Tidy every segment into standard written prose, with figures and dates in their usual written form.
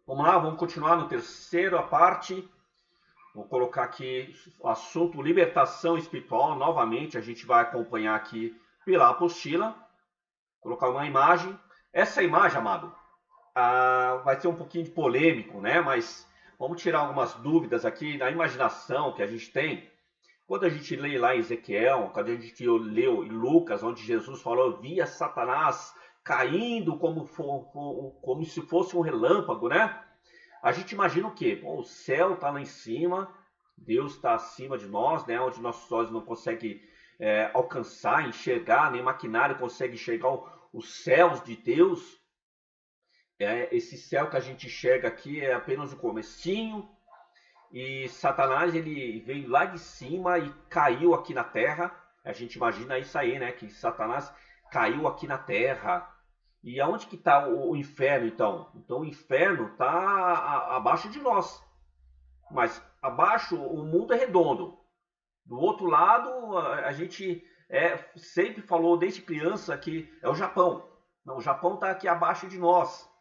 Vamos lá, vamos continuar no terceira parte. Vou colocar aqui o assunto libertação espiritual. Novamente, a gente vai acompanhar aqui pela apostila. Vou colocar uma imagem. Essa imagem, amado, vai ser um pouquinho de polêmico, né? Mas vamos tirar algumas dúvidas aqui na imaginação que a gente tem. Quando a gente lê lá em Ezequiel, quando a gente leu em Lucas, onde Jesus falou, via Satanás caindo como se fosse um relâmpago, né? A gente imagina o quê? Pô, o céu está lá em cima, Deus está acima de nós, né? Onde nossos olhos não conseguem alcançar, enxergar, nem maquinário consegue enxergar os céus de Deus. Esse céu que a gente enxerga aqui é apenas o comecinho, e Satanás ele veio lá de cima e caiu aqui na terra. A gente imagina isso aí, né? Que Satanás caiu aqui na terra. E aonde que está o inferno, então? Então o inferno está abaixo de nós. Mas abaixo o mundo é redondo. Do outro lado, a gente sempre falou desde criança que é o Japão. Não, o Japão está aqui abaixo de nós.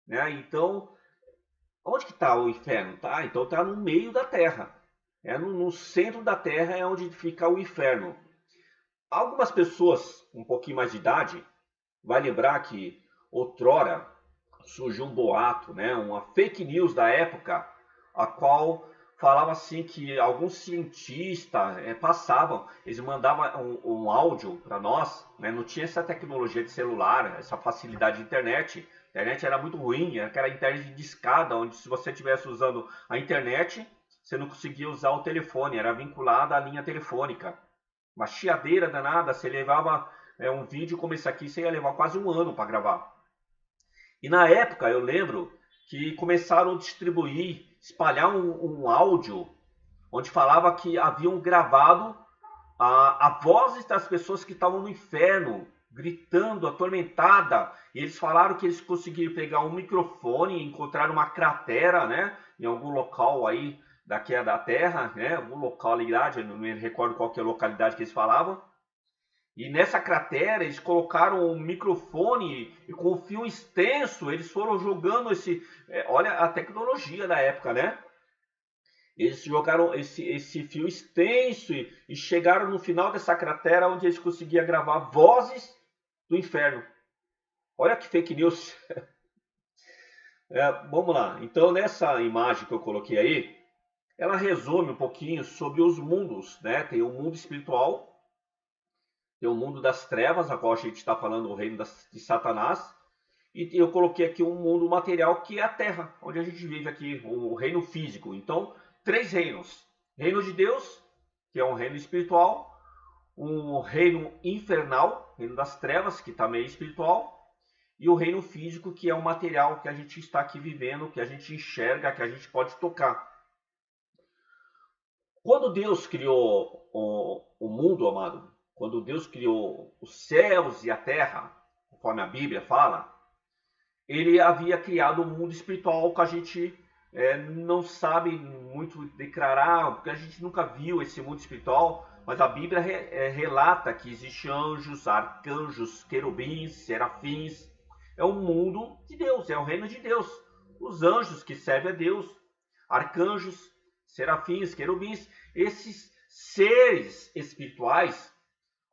Né? Então, onde que está o inferno? Tá? Então está no meio da terra. No centro da terra é onde fica o inferno. Algumas pessoas com um pouquinho mais de idade vai lembrar que outrora surgiu um boato, né, uma fake news da época, a qual falava assim que alguns cientistas passavam, eles mandavam um áudio para nós, né, não tinha essa tecnologia de celular, essa facilidade de internet. A internet era muito ruim, era aquela internet de discada, onde se você estivesse usando a internet, você não conseguia usar o telefone, era vinculada à linha telefônica. Uma chiadeira danada, você levava um vídeo como esse aqui, você ia levar quase um ano para gravar. E na época, eu lembro que começaram a distribuir, espalhar um áudio onde falava que haviam gravado a vozes das pessoas que estavam no inferno, gritando, atormentada. E eles falaram que eles conseguiram pegar um microfone e encontrar uma cratera, né, em algum local aí daqui da Terra, né, algum localidade, eu não me recordo qual que é a localidade que eles falavam. E nessa cratera eles colocaram um microfone e com um fio extenso eles foram jogando esse. Olha a tecnologia da época, né? Eles jogaram esse fio extenso e chegaram no final dessa cratera onde eles conseguiam gravar vozes do inferno. Olha que fake news. Vamos lá. Então nessa imagem que eu coloquei aí, ela resume um pouquinho sobre os mundos, né? Tem o mundo espiritual, tem o mundo das trevas, a qual a gente está falando, o reino de Satanás. E eu coloquei aqui um mundo material que é a Terra, onde a gente vive aqui, o reino físico. Então, três reinos. Reino de Deus, que é um reino espiritual. Um reino infernal, reino das trevas, que também é espiritual. E o reino físico, que é o material que a gente está aqui vivendo, que a gente enxerga, que a gente pode tocar. Quando Deus criou o mundo, amado, quando Deus criou os céus e a terra, conforme a Bíblia fala, ele havia criado um mundo espiritual que a gente não sabe muito declarar, porque a gente nunca viu esse mundo espiritual, mas a Bíblia relata que existem anjos, arcanjos, querubins, serafins. É o mundo de Deus, é o reino de Deus. Os anjos que servem a Deus, arcanjos, serafins, querubins, esses seres espirituais,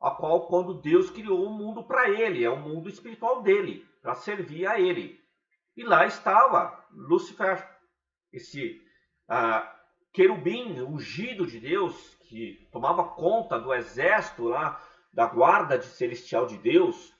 a qual quando Deus criou o mundo para ele, é o mundo espiritual dele, para servir a ele. E lá estava Lúcifer, esse querubim ungido de Deus, que tomava conta do exército lá, da guarda celestial de Deus.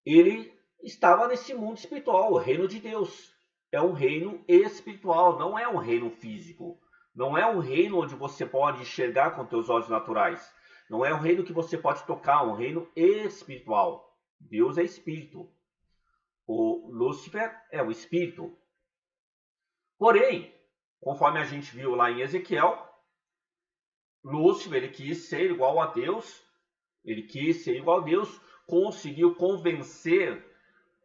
Ele estava nesse mundo espiritual, o reino de Deus. É um reino espiritual, não é um reino físico. Não é um reino onde você pode enxergar com teus olhos naturais. Não é um reino que você pode tocar, é um reino espiritual. Deus é espírito. O Lúcifer é o espírito. Porém, conforme a gente viu lá em Ezequiel, Lúcifer ele quis ser igual a Deus, ele quis ser igual a Deus, conseguiu convencer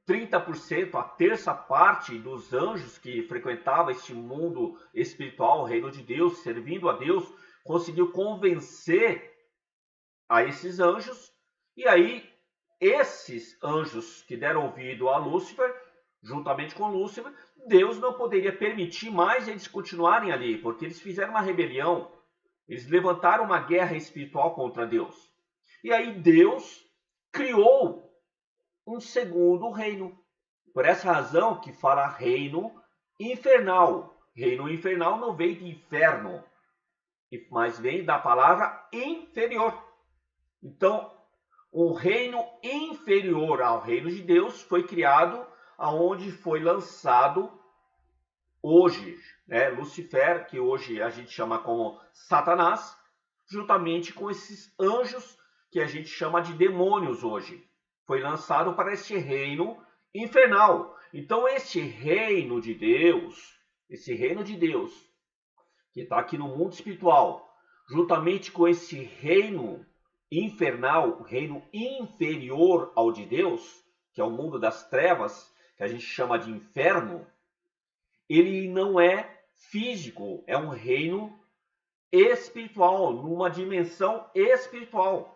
30%, a terça parte dos anjos que frequentava este mundo espiritual, o reino de Deus, servindo a Deus, conseguiu convencer a esses anjos, e aí esses anjos que deram ouvido a Lúcifer juntamente com Lúcifer, Deus não poderia permitir mais eles continuarem ali, porque eles fizeram uma rebelião, eles levantaram uma guerra espiritual contra Deus. E aí Deus criou um segundo reino. Por essa razão que fala reino infernal. Reino infernal não vem de inferno, mas vem da palavra inferior. Então, um reino inferior ao reino de Deus foi criado, aonde foi lançado hoje, né, Lucifer, que hoje a gente chama como Satanás, juntamente com esses anjos que a gente chama de demônios hoje. Foi lançado para este reino infernal. Então, este reino de Deus, que está aqui no mundo espiritual, juntamente com esse reino infernal, reino inferior ao de Deus, que é o mundo das trevas, que a gente chama de inferno, ele não é físico, é um reino espiritual, numa dimensão espiritual.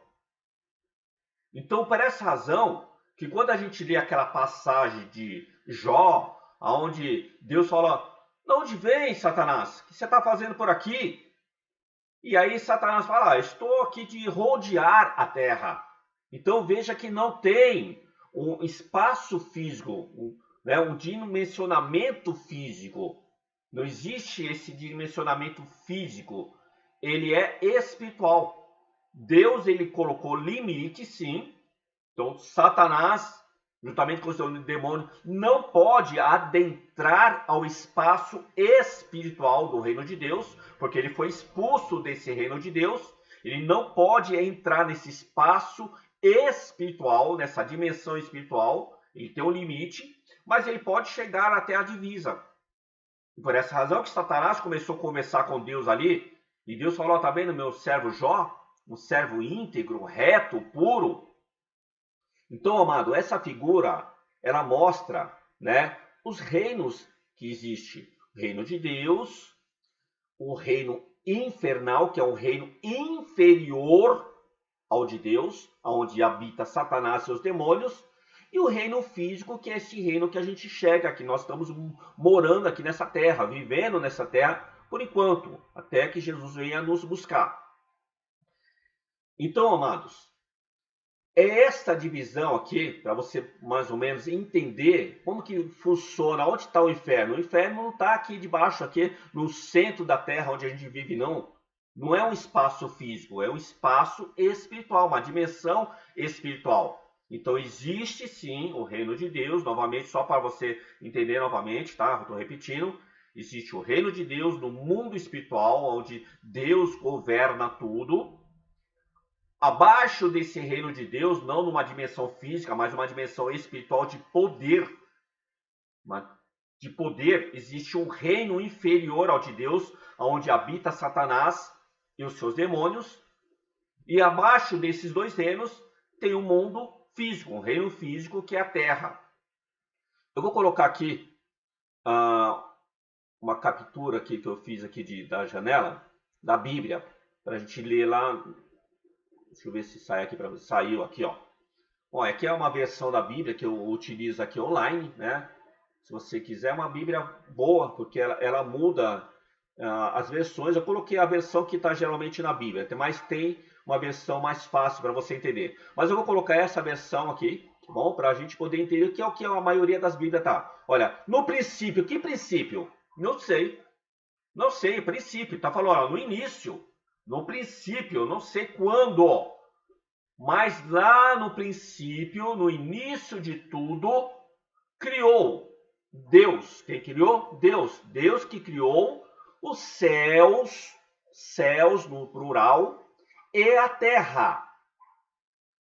Então, por essa razão, que quando a gente lê aquela passagem de Jó, onde Deus fala, de onde vem, Satanás? O que você está fazendo por aqui? E aí Satanás fala, estou aqui de rodear a terra. Então veja que não tem um espaço físico, um dimensionamento físico. Não existe esse dimensionamento físico. Ele é espiritual. Deus, ele colocou limite, sim. Então Satanás, juntamente com o seu demônio, não pode adentrar ao espaço espiritual do reino de Deus, porque ele foi expulso desse reino de Deus. Ele não pode entrar nesse espaço espiritual, nessa dimensão espiritual. Ele tem um limite, mas ele pode chegar até a divisa. E por essa razão que Satanás começou a conversar com Deus ali, e Deus falou, tá vendo meu servo Jó? Um servo íntegro, reto, puro. Então, amado, essa figura, ela mostra, né, os reinos que existem. O reino de Deus, o reino infernal, que é um reino inferior ao de Deus, onde habita Satanás e seus demônios, e o reino físico, que é esse reino que a gente chega, que nós estamos morando aqui nessa terra, vivendo nessa terra, por enquanto, até que Jesus venha nos buscar. Então, amados, é esta divisão aqui, para você mais ou menos entender como que funciona, onde está o inferno. O inferno não está aqui debaixo, aqui no centro da terra onde a gente vive, não. Não é um espaço físico, é um espaço espiritual, uma dimensão espiritual. Então existe sim o reino de Deus, novamente, só para você entender novamente, tá? Estou repetindo. Existe o reino de Deus no mundo espiritual, onde Deus governa tudo. Abaixo desse reino de Deus, não numa dimensão física, mas uma dimensão espiritual de poder. Existe um reino inferior ao de Deus, onde habita Satanás e os seus demônios. E abaixo desses dois reinos tem um mundo físico, um reino físico que é a terra. Eu vou colocar aqui uma captura aqui que eu fiz aqui da janela, da Bíblia, para a gente ler lá. Deixa eu ver se sai aqui para você. Saiu aqui, ó. Bom, aqui é uma versão da Bíblia que eu utilizo aqui online, né? Se você quiser uma Bíblia boa, porque ela muda as versões. Eu coloquei a versão que está geralmente na Bíblia, mas tem uma versão mais fácil para você entender. Mas eu vou colocar essa versão aqui, tá bom? Para a gente poder entender o que a maioria das Bíblias tá. Olha, no princípio, que princípio? Não sei. Não sei, princípio. Tá falando, ó, no início. No princípio, não sei quando, mas lá no princípio, no início de tudo, criou Deus. Quem criou? Deus. Deus que criou os céus no plural, e a terra.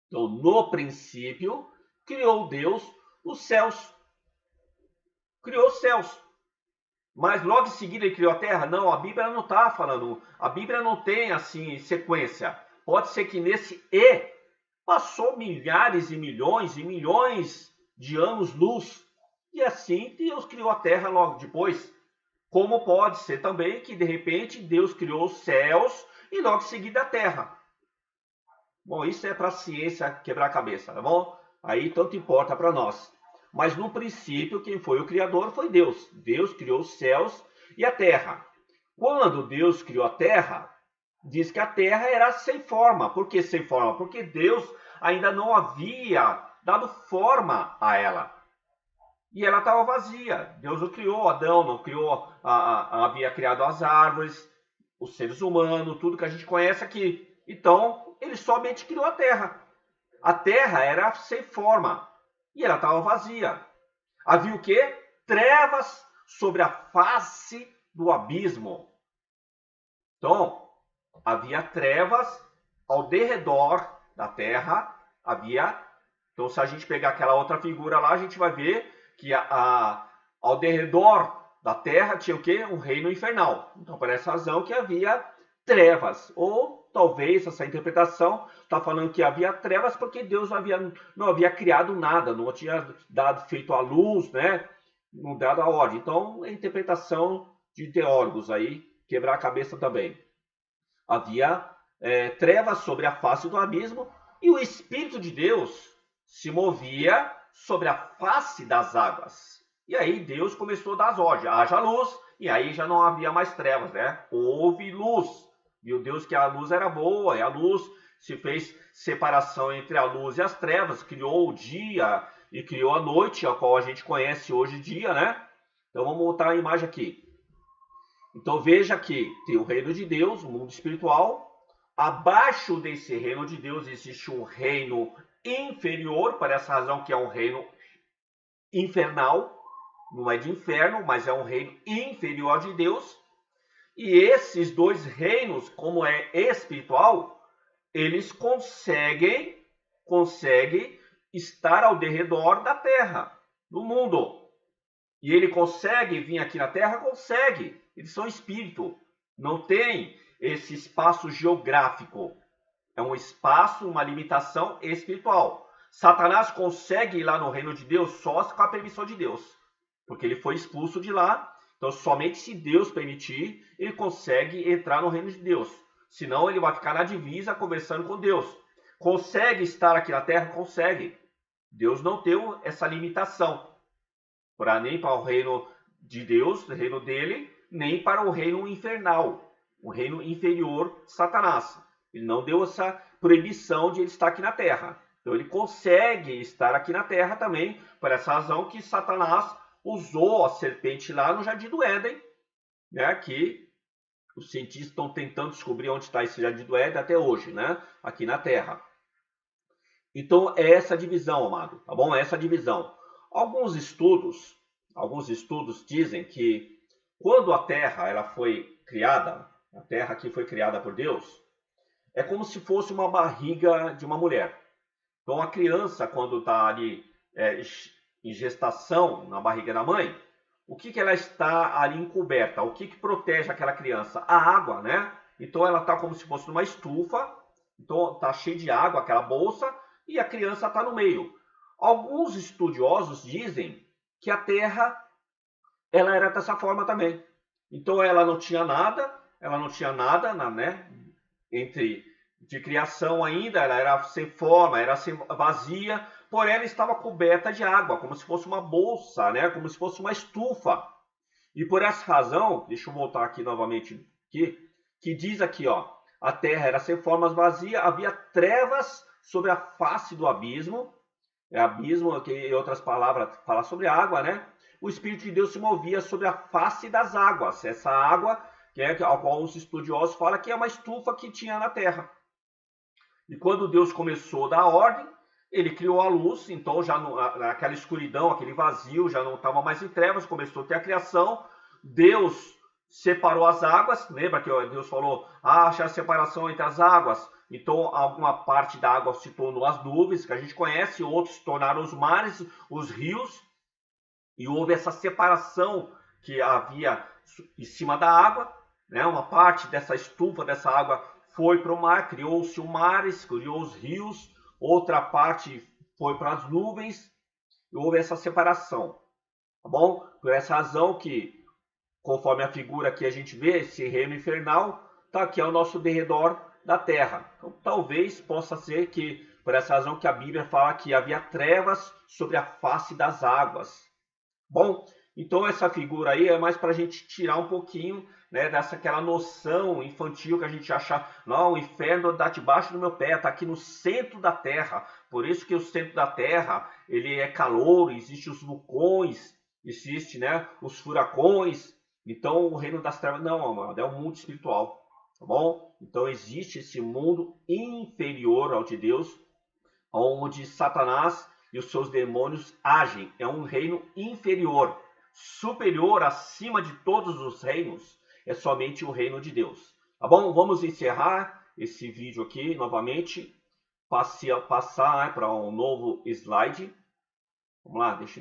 Então, no princípio, criou Deus os céus. Criou os céus. Mas logo em seguida ele criou a terra? Não, a Bíblia não está falando. A Bíblia não tem assim sequência. Pode ser que nesse E passou milhares e milhões de anos-luz. E assim Deus criou a terra logo depois. Como pode ser também que de repente Deus criou os céus e logo em seguida a terra. Bom, isso é para a ciência quebrar a cabeça, tá bom? Aí tanto importa para nós. Mas no princípio, quem foi o Criador foi Deus. Deus criou os céus e a terra. Quando Deus criou a terra, diz que a terra era sem forma. Por que sem forma? Porque Deus ainda não havia dado forma a ela. E ela estava vazia. Deus não criou Adão, não criou, havia criado as árvores, os seres humanos, tudo que a gente conhece aqui. Então, ele somente criou a terra. A terra era sem forma e ela estava vazia. Havia o quê? Trevas sobre a face do abismo. Então, havia trevas ao derredor da terra. Então, se a gente pegar aquela outra figura lá, a gente vai ver que ao derredor da terra tinha o quê? Um reino infernal. Então, por essa razão que havia trevas. Ou talvez essa interpretação está falando que havia trevas porque Deus não havia criado nada, não tinha feito a luz, né? Não dado a ordem. Então, é interpretação de teólogos aí, quebrar a cabeça também. Havia trevas sobre a face do abismo e o Espírito de Deus se movia sobre a face das águas. E aí Deus começou a dar as ordens, haja luz, e aí já não havia mais trevas, né? Houve luz. Viu Deus que a luz era boa, e a luz se fez separação entre a luz e as trevas, criou o dia e criou a noite, a qual a gente conhece hoje em dia, né? Então vamos voltar a imagem aqui. Então veja que tem o reino de Deus, o mundo espiritual. Abaixo desse reino de Deus existe um reino inferior, por essa razão que é um reino infernal. Não é de inferno, mas é um reino inferior de Deus. E esses dois reinos, como é espiritual, eles conseguem estar ao derredor da terra, do mundo. E ele consegue vir aqui na terra? Consegue. Eles são espírito. Não tem esse espaço geográfico. É um espaço, uma limitação espiritual. Satanás consegue ir lá no reino de Deus só com a permissão de Deus. Porque ele foi expulso de lá. Então, somente se Deus permitir, ele consegue entrar no reino de Deus. Senão, ele vai ficar na divisa conversando com Deus. Consegue estar aqui na terra? Consegue. Deus não deu essa limitação. Nem para o reino de Deus, o reino dele, nem para o reino infernal, o reino inferior, Satanás. Ele não deu essa proibição de ele estar aqui na terra. Então, ele consegue estar aqui na terra também, por essa razão que Satanás usou a serpente lá no Jardim do Éden, né, que os cientistas estão tentando descobrir onde está esse Jardim do Éden até hoje, né, aqui na Terra. Então, é essa divisão, amado, tá bom? É essa divisão. Alguns estudos dizem que quando a Terra ela foi criada, a Terra aqui foi criada por Deus, é como se fosse uma barriga de uma mulher. Então, a criança, quando está ali em gestação, na barriga da mãe, o que ela está ali encoberta? O que protege aquela criança? A água, né? Então, ela está como se fosse numa estufa, então está cheia de água, aquela bolsa, e a criança está no meio. Alguns estudiosos dizem que a Terra ela era dessa forma também. Então, ela não tinha nada, né? De criação ainda, ela era sem forma, era vazia, porém ela estava coberta de água, como se fosse uma bolsa, né? Como se fosse uma estufa. E por essa razão, deixa eu voltar aqui novamente, que diz aqui, ó, a terra era sem formas, vazia, havia trevas sobre a face do abismo. Abismo, que em outras palavras fala sobre água, né? O Espírito de Deus se movia sobre a face das águas. Essa água, a qual os estudiosos falam que é uma estufa que tinha na terra. E quando Deus começou a dar ordem, ele criou a luz, então já naquela escuridão, aquele vazio, já não estava mais em trevas, começou a ter a criação. Deus separou as águas, lembra que Deus falou, acha a separação entre as águas. Então, alguma parte da água se tornou as nuvens, que a gente conhece, outros se tornaram os mares, os rios, e houve essa separação que havia em cima da água, né? Uma parte dessa estufa, dessa água, foi para o mar, criou-se o mares, criou os rios, outra parte foi para as nuvens, e houve essa separação, tá bom? Por essa razão que, conforme a figura que a gente vê, esse reino infernal está aqui ao nosso derredor da terra. Então, talvez possa ser que Por essa razão que a Bíblia fala que havia trevas sobre a face das águas. Bom, então essa figura aí é mais para a gente tirar um pouquinho, né, dessa aquela noção infantil que a gente acha, não, o inferno está debaixo do meu pé, está aqui no centro da terra. Por isso que o centro da terra, ele é calor, existe os vulcões, existe, né, os furacões. Então o reino das trevas não, amado, é um mundo espiritual, tá bom? Então existe esse mundo inferior ao de Deus, onde Satanás e os seus demônios agem. É um reino inferior. Superior, acima de todos os reinos, é somente o reino de Deus. Tá bom? Vamos encerrar esse vídeo aqui novamente. Passar para um novo slide. Vamos lá, deixa eu